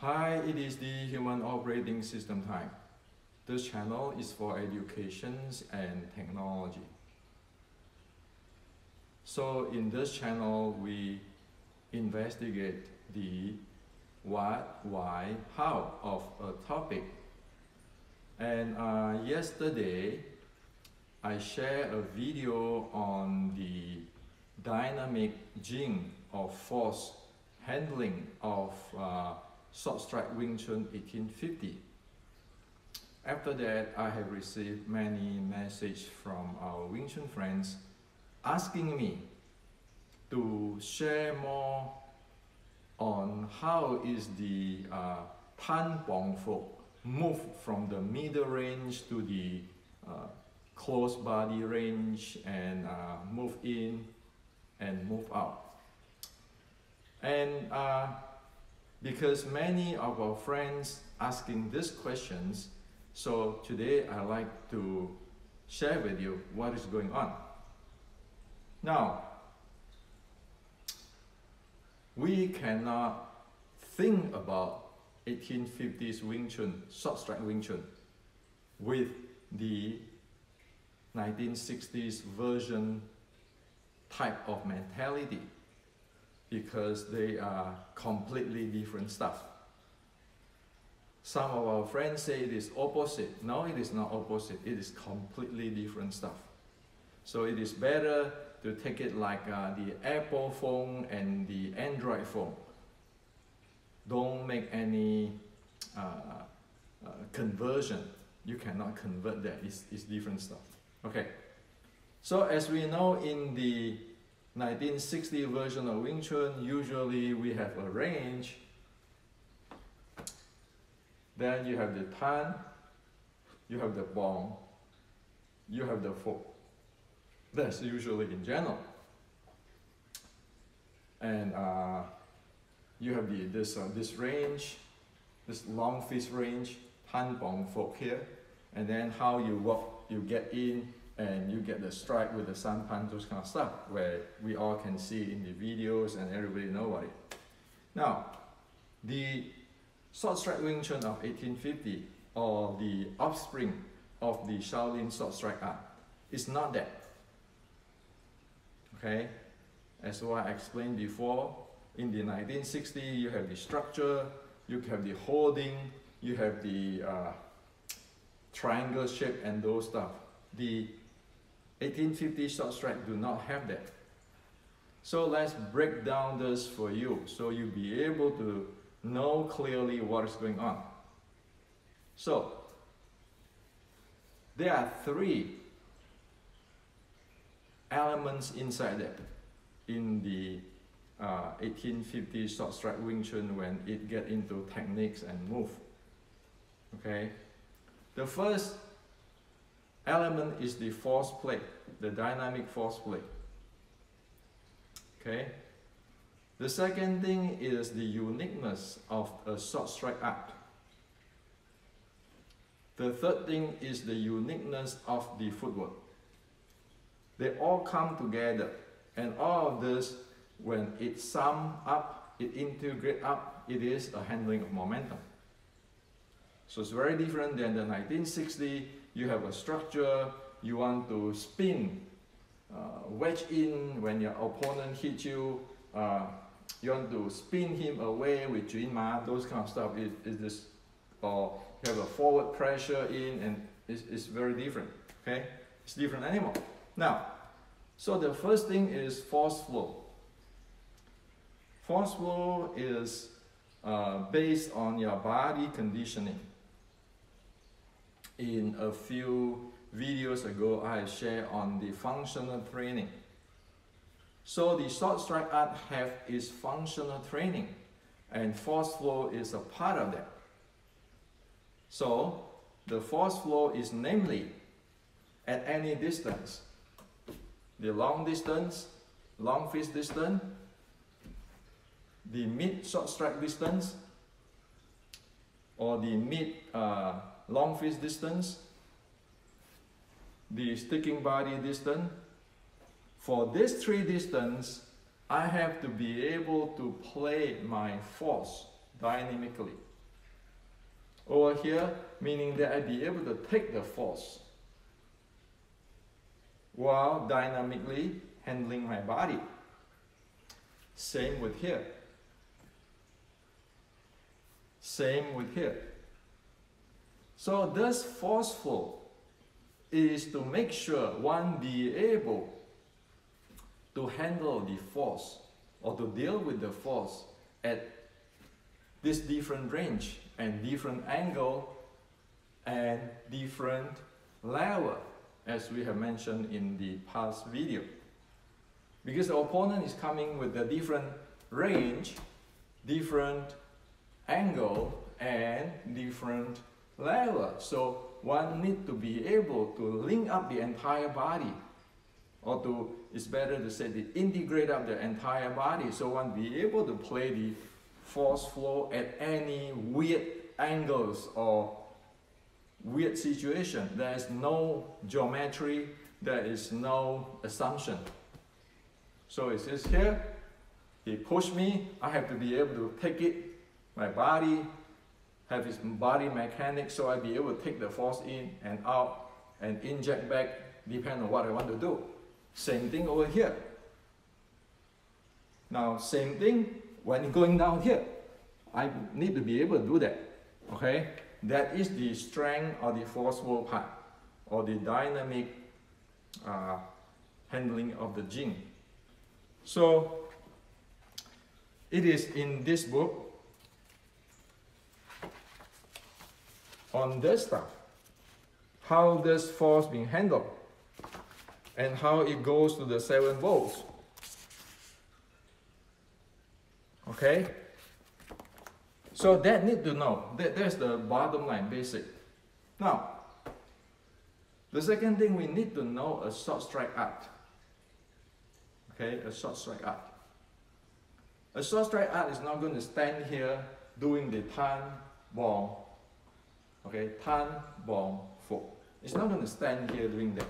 Hi, it is the Human Operating System time. This channel is for education and technology. So in this channel, we investigate the what, why, how of a topic. And yesterday, I shared a video on the dynamic jing or force handling of short strike Wing Chun 1850. After that, I have received many messages from our Wing Chun friends asking me to share more on how is the tan bong fo move from the middle range to the close body range and move in and move out. And because many of our friends asking these questions, so today I like to share with you what is going on. Now, we cannot think about 1850s Wing Chun, short strike Wing Chun, with the 1960s version type of mentality, because they are completely different stuff. Some of our friends say it is opposite. No, it is not opposite. It is completely different stuff. So it is better to take it like the Apple phone and the Android phone. Don't make any conversion. You cannot convert that. It's different stuff. Okay. So as we know, in the 1960 version of Wing Chun, usually we have a range. Then you have the tan, you have the bong, you have the fo. That's usually in general. And you have this range, this long fist range, tan bong fo here, and then how you walk, you get in, and you get the strike with the sampan, those kind of stuff, where we all can see in the videos and everybody know about it. Now, the short strike Wing Chun of 1850, or the offspring of the Shaolin short strike art, is not that. Okay? As what I explained before, in the 1960s, you have the structure, you have the holding, you have the triangle shape and those stuff. The 1850 short strike do not have that. So let's break down this for you, so you'll be able to know clearly what is going on. So there are three elements inside that in the 1850 short strike Wing Chun when it get into techniques and move. Okay, the first element is the force play, the dynamic force play. Okay. The second thing is the uniqueness of a short strike art. The third thing is the uniqueness of the footwork. They all come together, and all of this, when it sum up, it integrate up, it is a handling of momentum. So it's very different than the 1960. You have a structure, you want to spin, wedge in when your opponent hits you, you want to spin him away with Jun Ma, those kind of stuff. Is this, or you have a forward pressure in, and it's very different. Okay, it's different animal. Now, so the first thing is force flow. Force flow is based on your body conditioning. In a few videos ago, I shared on the functional training. So the short strike art have its functional training, and force flow is a part of that. So the force flow is namely at any distance, the long distance, long fist distance, the mid short strike distance, or the mid long fist distance, the sticking body distance. For these three distances, I have to be able to play my force dynamically. over here, meaning that I be able to take the force while dynamically handling my body. Same with here. Same with here. So this force flow is to make sure one be able to handle the force or to deal with the force at this different range and different angle and different level, as we have mentioned in the past video. Because the opponent is coming with a different range, different angle and different level. So one need to be able to link up the entire body, or to, it's better to say, to integrate up the entire body, so one be able to play the force flow at any weird angles or weird situation. There is no geometry, there is no assumption. So it says here, he pushed me, I have to be able to take it, my body, have his body mechanics, so I be able to take the force in and out and inject back, depending on what I want to do. Same thing over here. Now, same thing when going down here. I need to be able to do that. Okay? That is the strength or the forceful part, or the dynamic handling of the Jing. So, it is in this book on this stuff, how this force being handled and how it goes to the 7 volts. Okay? So that need to know. That's the bottom line, basic. Now, the second thing, we need to know a short strike art. Okay, a short strike art. A short strike art is not going to stand here doing the tan, bong. Okay, tan, bong, fo. It's not going to stand here doing that.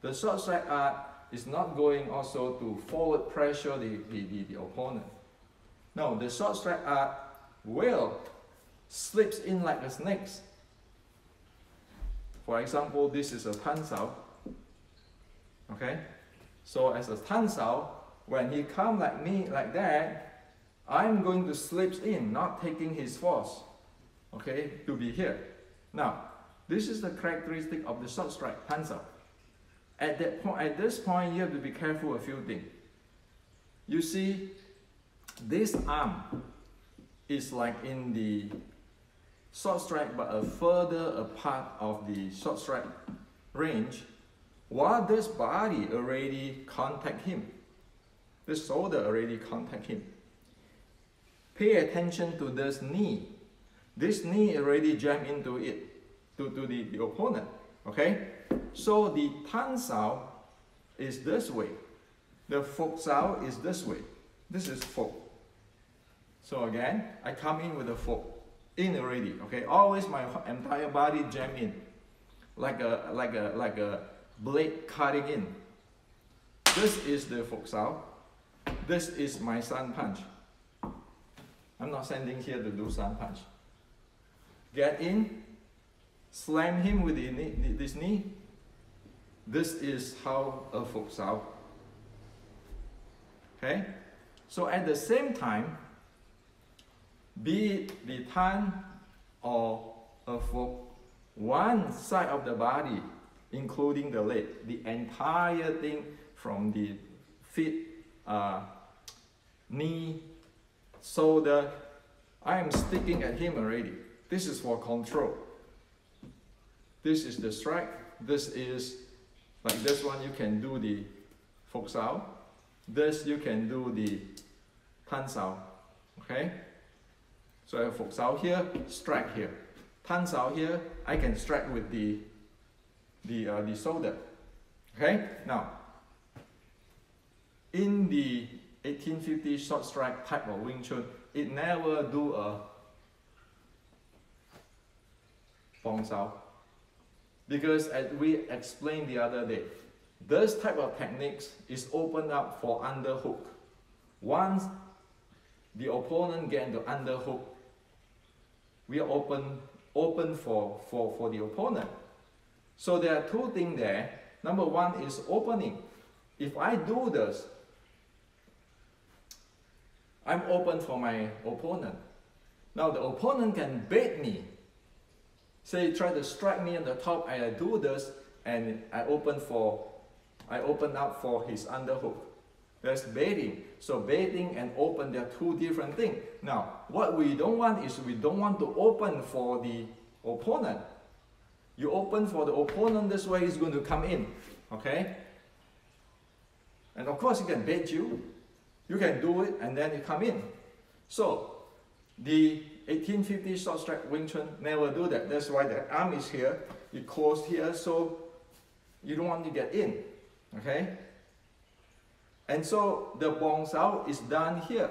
The short strike art is not going also to forward pressure the opponent. No, the short strike art will slips in like a snake. For example, this is a tan sao. Okay, so as a tan sao, when he come like me like that, I'm going to slip in, not taking his force. Okay, to be here. Now, this is the characteristic of the short strike, tan sao. At this point, you have to be careful a few things. You see, this arm is like in the short strike, but a further apart of the short strike range, while this body already contact him. This shoulder already contact him. Pay attention to this knee. This knee already jam into it, to the opponent. Okay? So the tan sao is this way. The fok sao is this way. This is fok. So again, I come in with a fok. In already. Okay? Always my entire body jam in. Like a blade cutting in. This is the fok sao. This is my sun punch. I'm not standing here to do sun punch. Get in, slam him with this knee. This is how a fok sao. Okay? So at the same time, be it the tan or a fok, one side of the body, including the leg, the entire thing from the feet, knee, shoulder, I am sticking at him already. This is for control. This is the strike. This is, like this one, you can do the fok sao. This you can do the tan sao. Okay? So I have fok sao here, strike here. Tan sao here, I can strike with the shoulder. Okay? Now, in the 1850 short strike type of Wing Chun, it never do a bong sao. Because as we explained the other day, this type of techniques is opened up for underhook. Once the opponent get into underhook, we are open for the opponent. So there are two things there. Number one is opening. If I do this, I'm open for my opponent. Now the opponent can bait me. Say try to strike me on the top, and I do this, and I open up for his underhook. That's baiting. So baiting and open, they are two different things. Now, what we don't want is we don't want to open for the opponent. You open for the opponent, this way he's going to come in. Okay? And of course he can bait you. You can do it and then you come in. So, the 1850 short strike Wing Chun never do that. That's why the arm is here. You close here, so you don't want to get in. Okay? And so the bong sao is done here.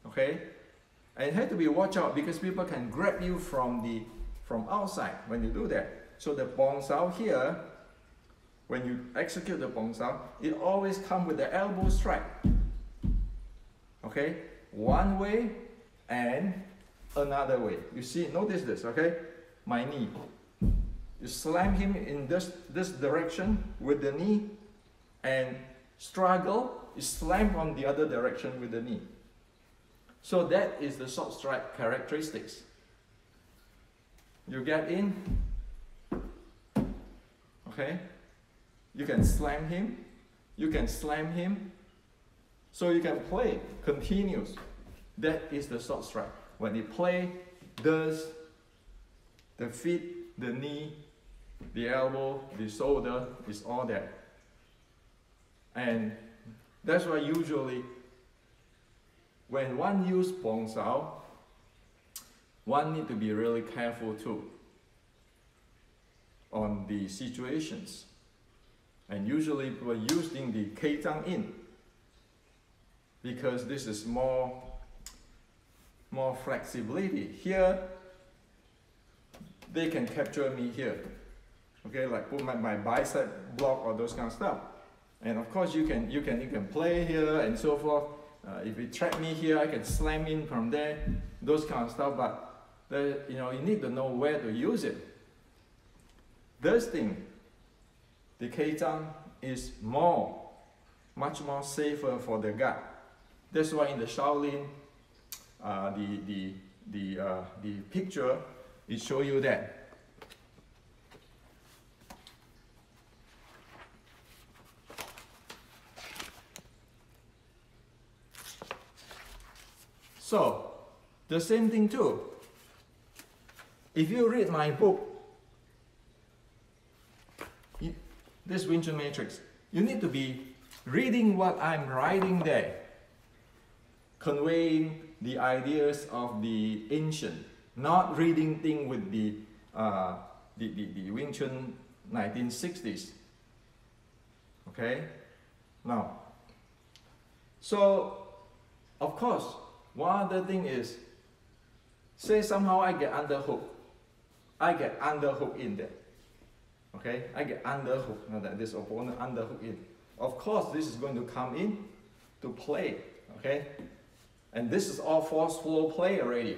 Okay? And it has to be watch out because people can grab you from outside when you do that. So the bong sao here, when you execute the bong sao, it always comes with the elbow strike. Okay? One way and another way. You see, notice this, okay? My knee. You slam him in this direction with the knee, and struggle, you slam on the other direction with the knee. So that is the short strike characteristics. You get in, okay? You can slam him, you can slam him, so you can play continuous. That is the short strike. When you play, does the feet, the knee, the elbow, the shoulder is all there. And that's why usually when one uses bong sao, one need to be really careful too on the situations. And usually we're using the K Zhang in because this is more flexibility. Here, they can capture me here. Okay, like put my bicep block or those kind of stuff. And of course you can play here and so forth. If you trap me here, I can slam in from there, those kind of stuff. But you need to know where to use it. This thing, the K Zhang, is much more safer for the gut. That's why in the Shaolin, the picture it show you that. So, the same thing too. If you read my book, this Wing Chun Matrix, you need to be reading what I'm writing there, conveying the ideas of the ancient, not reading things with the Wing Chun 1960s. Okay? Now, so, of course, one other thing is, say somehow I get underhook. I get underhook in there. Okay? I get underhook. Now that this opponent underhook in. Of course, this is going to come in to play. Okay? And this is all force flow play already.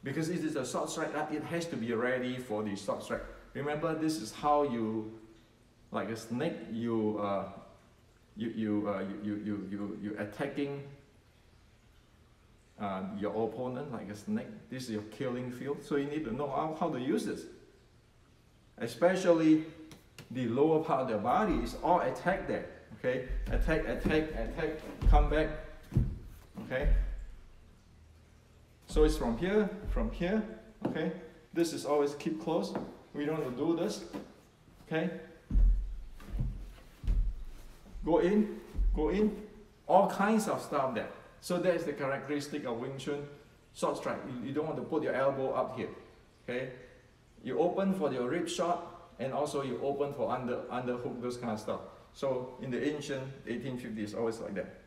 Because it is a short strike, it has to be ready for the short strike. Remember, this is how you, like a snake, you attacking your opponent like a snake. This is your killing field, so you need to know how to use this. Especially the lower part of the body is all attack there. Okay, attack, come back. Okay. So it's from here. Okay. This is always keep close. We don't want to do this. Okay. Go in. All kinds of stuff there. So that is the characteristic of Wing Chun short strike. You don't want to put your elbow up here. Okay? You open for your rib shot, and also you open for underhook, those kind of stuff. So in the ancient 1850s, always like that.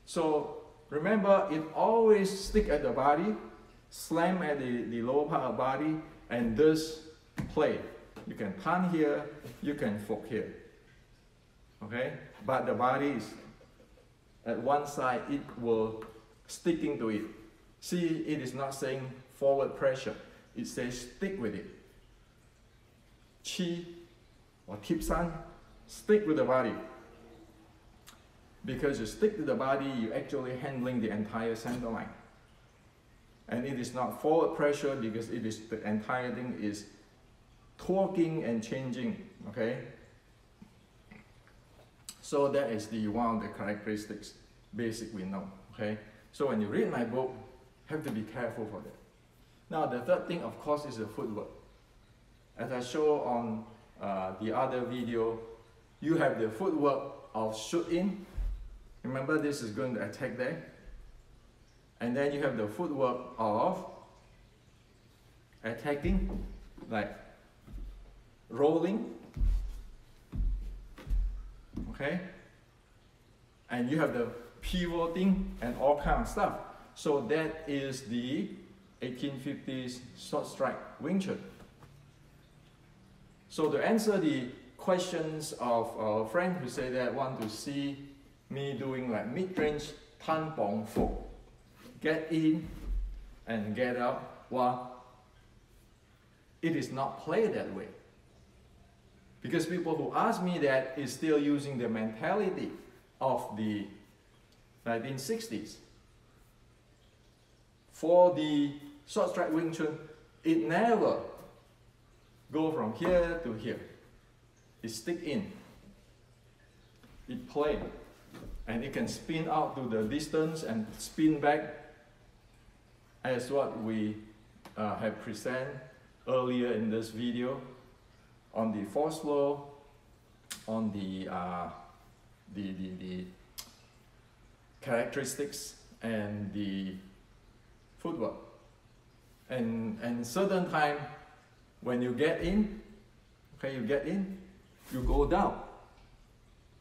So remember, it always stick at the body, slam at the lower part of the body, and this play. You can punt here, you can fork here. Okay? But the body is at one side, it will sticking to it. See, it is not saying forward pressure. It says stick with it. Chi or tip san, stick with the body. Because you stick to the body, you're actually handling the entire center line. And it is not forward pressure because it is the entire thing is torquing and changing, okay? So that is the one of the characteristics, basic we know, okay? So when you read my book, have to be careful for that. Now the third thing, of course, is the footwork. As I show on the other video, you have the footwork of shoot in. Remember, this is going to attack there. And then you have the footwork of attacking, like rolling. Okay? And you have the pivoting and all kind of stuff. So that is the 1850s short strike Wing Chun. So to answer the questions of our friend who say that want to see me doing like mid-range tan bong fo, get in and get out, well, it is not played that way. Because people who ask me that is still using the mentality of the 1960s. For the short strike Wing Chun, it never go from here to here. It stick in. It play. And it can spin out to the distance and spin back as what we have presented earlier in this video on the force flow, on the characteristics and the footwork. And certain time when you get in, okay, you get in, you go down.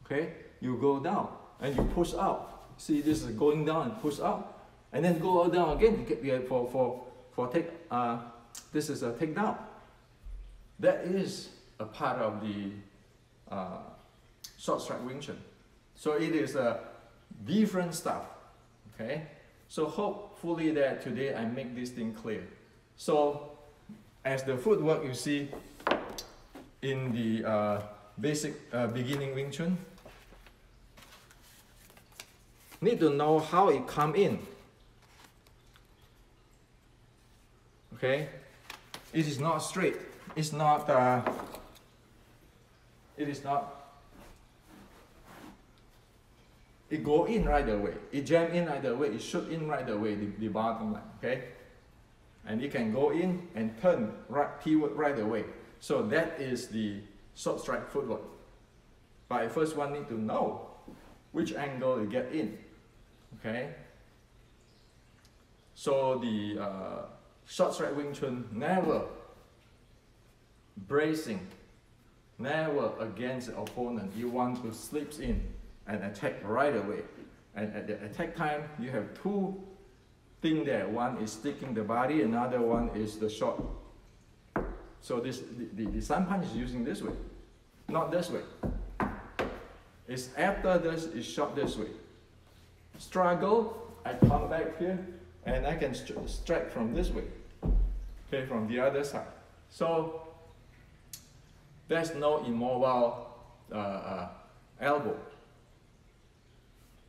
Okay, you go down and you push out. See, this is going down and push out, and then go down again for take. This is a takedown. That is a part of the short strike Wing Chun. So it is a different stuff. Okay, so hopefully that today I make this thing clear. So as the footwork you see in the basic beginning Wing Chun, need to know how it come in. Okay, it is not straight. It's not. It is not. It go in right away. It jam in right away. It shoot in right away. The bottom line. Okay, and it can go in and turn right pivot right away. So that is the short strike footwork. But I first one need to know which angle you get in. Okay. So the short strike Wing Chun never bracing, never against the opponent. You want to slip in and attack right away. And at the attack time, you have two things there. One is sticking the body, another one is the shot. So this the sun punch is using this way, not this way. It's after this is shot this way. Struggle, I come back here and I can strike from this way, okay, from the other side. So there's no immobile elbow,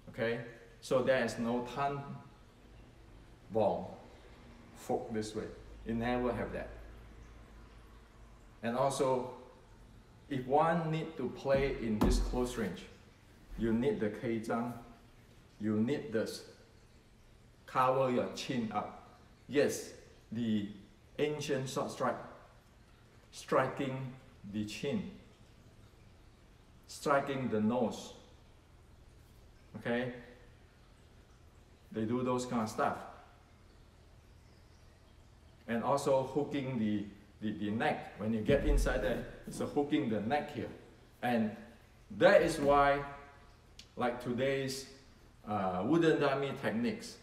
okay, so there is no tan bong fork this way. You never have that. And also, if one need to play in this close range, you need the keizang. You need this, cover your chin up. Yes, the ancient short strike, striking the chin, striking the nose, okay? They do those kind of stuff. And also hooking the neck. When you get inside there, it's a hooking the neck here. And that is why, like today's wooden dummy techniques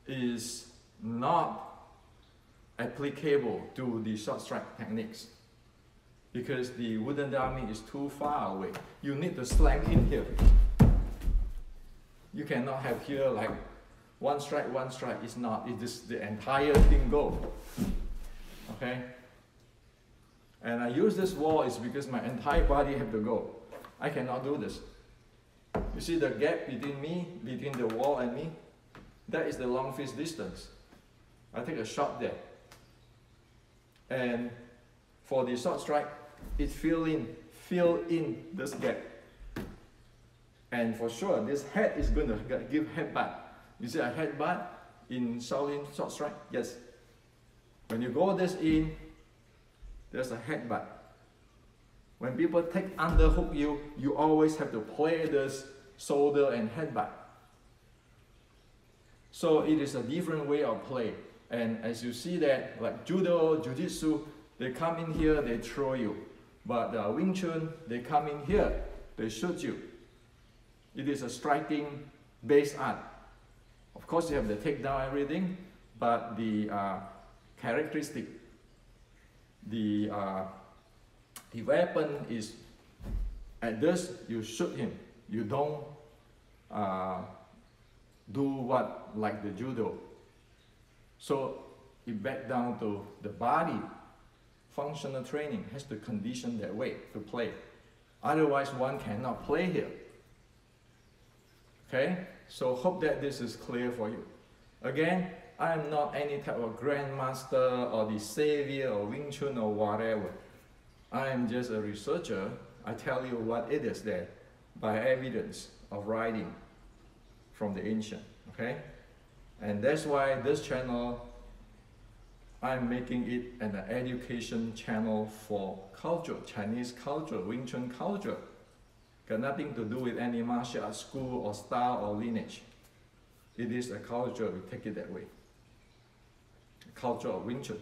is not applicable to the short strike techniques because the wooden dummy is too far away. You need to slam in here. You cannot have here like one strike, it's not, it is the entire thing go. Okay? And I use this wall is because my entire body have to go. I cannot do this. You see the gap between the wall and me? That is the long fist distance. I take a shot there. And for the short strike, it fill in this gap. And for sure, this head is going to give headbutt. You see a headbutt in Shaolin short strike? Yes. When you go this in, there's a headbutt. When people take underhook you always have to play this shoulder and headbutt. So it is a different way of play. And as you see that, like judo, jiu-jitsu, they come in here, they throw you. But Wing Chun, they come in here, they shoot you. It is a striking based art. Of course, you have to take down everything, but the characteristic, the weapon is at this, you shoot him. You don't do what like the judo. So it back down to the body. Functional training has to condition that way to play. Otherwise, one cannot play here. Okay? So hope that this is clear for you. Again, I am not any type of grandmaster or the savior or Wing Chun or whatever. I am just a researcher. I tell you what it is there by evidence of writing from the ancient. Okay? And that's why this channel, I'm making it an education channel for culture, Chinese culture, Wing Chun culture. Got nothing to do with any martial arts school or style or lineage. It is a culture, we take it that way. A culture of Wing Chun.